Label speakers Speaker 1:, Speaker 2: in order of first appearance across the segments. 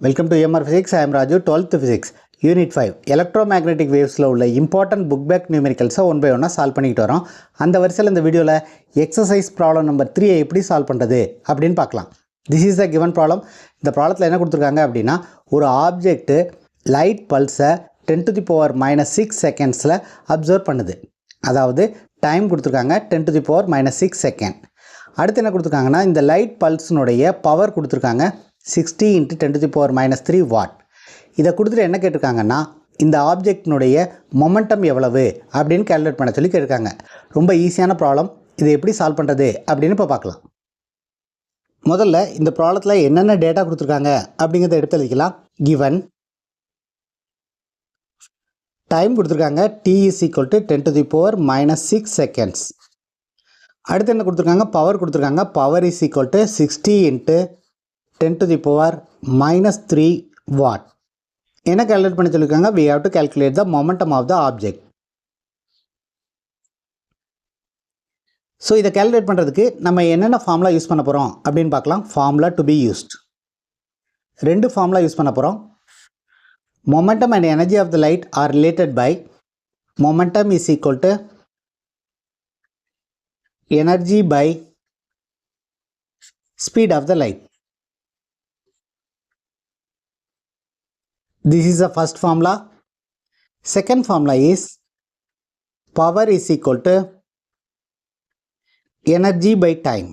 Speaker 1: Welcome to EMR Physics. I am Raju, 12th Physics, Unit 5. Electromagnetic waves உள்ள important book back numericals one by one solve பண்ணிட்டு வரோம். அந்த வரிசையில் இந்த வீடியோல exercise problem number 3 எப்படி solve பண்றது அப்படினு பார்க்கலாம். This is a given problem. இந்த ப்ராப்ளத்துல என்ன கொடுத்திருக்காங்க அப்படினா ஒரு ஆப்ஜெக்ட் லைட் பல்ஸை 10 to the power minus 6 secondsல அப்சர்வ் பண்ணுது. அதாவது டைம் கொடுத்திருக்காங்க 10 to the power minus 6 second. அடுத்து என்ன கொடுத்திருக்காங்கன்னா இந்த லைட் பல்ஸ்னுடைய பவர் கொடுத்திருக்காங்க 60 into 10 to the power minus 3 watt. இதை கொடுத்துட்டு என்ன கேட்டிருக்காங்கன்னா இந்த ஆப்ஜெக்ட்னுடைய மொமெண்டம் எவ்வளவு அப்படின்னு கால்குலேட் பண்ண சொல்லி கேட்டிருக்காங்க. ரொம்ப ஈஸியான ப்ராப்ளம். இதை எப்படி சால்வ் பண்ணுறது அப்படின்னு இப்போ பார்க்கலாம். முதல்ல இந்த ப்ராப்ளத்தில் என்னென்ன டேட்டா கொடுத்துருக்காங்க அப்படிங்கிறத எடுத்து எழுதிக்கலாம். கிவன் டைம் கொடுத்துருக்காங்க t is equal to 10 to the power minus 6 seconds. அடுத்து என்ன கொடுத்துருக்காங்க பவர் கொடுத்துருக்காங்க power is equal to 60 into 10 to the power minus 3 watt. என்ன calculate பண்ண சொல்லிருக்காங்க? We have to calculate the momentum of the object. So இதை calculate பண்ணுறதுக்கு நம்ம என்னென்ன ஃபார்முலா யூஸ் பண்ண போகிறோம் அப்படின்னு பார்க்கலாம். Formula to be used. ரெண்டு ஃபார்முலா யூஸ் பண்ண போகிறோம். Momentum and energy of the light are related by momentum is equal to energy by speed of the light. This is the first formula. Second formula is power is equal to energy by time.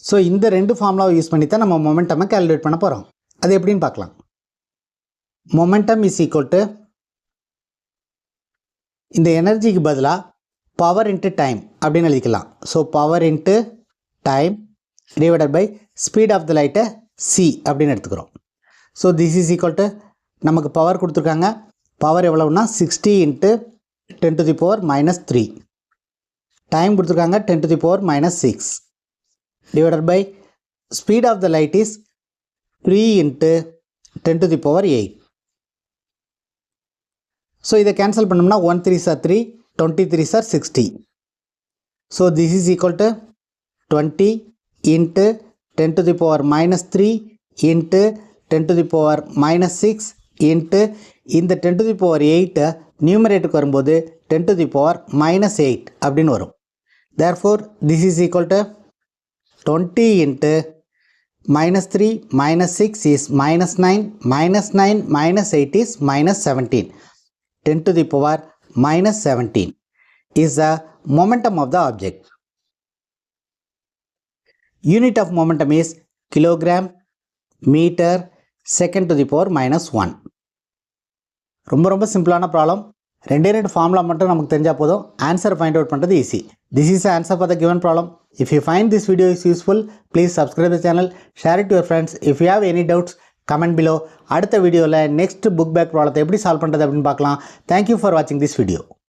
Speaker 1: So இந்த ரெண்டு ஃபார்முலாவை use பண்ணி தான் நம்ம மொமெண்டமை calculate பண்ண போகிறோம். அது எப்படின்னு பார்க்கலாம். மொமெண்டம் இஸ் ஈக்குவல் டு இந்த எனர்ஜிக்கு பதிலாக பவர் இன்ட்டு டைம் அப்படின்னு எழுதிக்கலாம். So power into time divided by speed of the லைட்டை சி அப்படின்னு எடுத்துக்கிறோம். So this is equal to நமக்கு பவர் கொடுத்துருக்காங்க. பவர் எவ்வளவுனா 60 into 10 to the power minus 3. Time கொடுத்துருக்காங்க 10 to the power minus 6 divided by speed of the light is 3 into 10 to the power 8. So இதை cancel பண்ணோம்னா 1 3s are 3, 23s are 60. So this is equal to 20 into 10 to the power minus 3 into 10 to the power minus 6 into இந்த 10 to the power 8 நியூமரேட்டுக்கு வரும்போது 10 to the power minus 8 அப்படின்னு வரும். Therefore this is equal to 20 into minus 3 minus 6 is minus 9 minus 9 minus 8 is minus 17. 10 to the power minus 17 is the momentum of the object. Unit of momentum is kilogram meter second to the power minus 1. ரொம்ப சிம்பிளான problem. ரெண்டு formula மட்டும் நமக்கு தெரிஞ்சால் போதும். Answer find out பண்ணுறது easy. This is answer for the given problem. If you find this video is useful please subscribe the channel, share it your friends. If you have any doubts comment below. அடுத்த வீடியோவில் next book back ப்ராப்ளத்தை எப்படி solve பண்ணுறது அப்படின்னு பார்க்கலாம். Thank you for வாட்சிங் this video.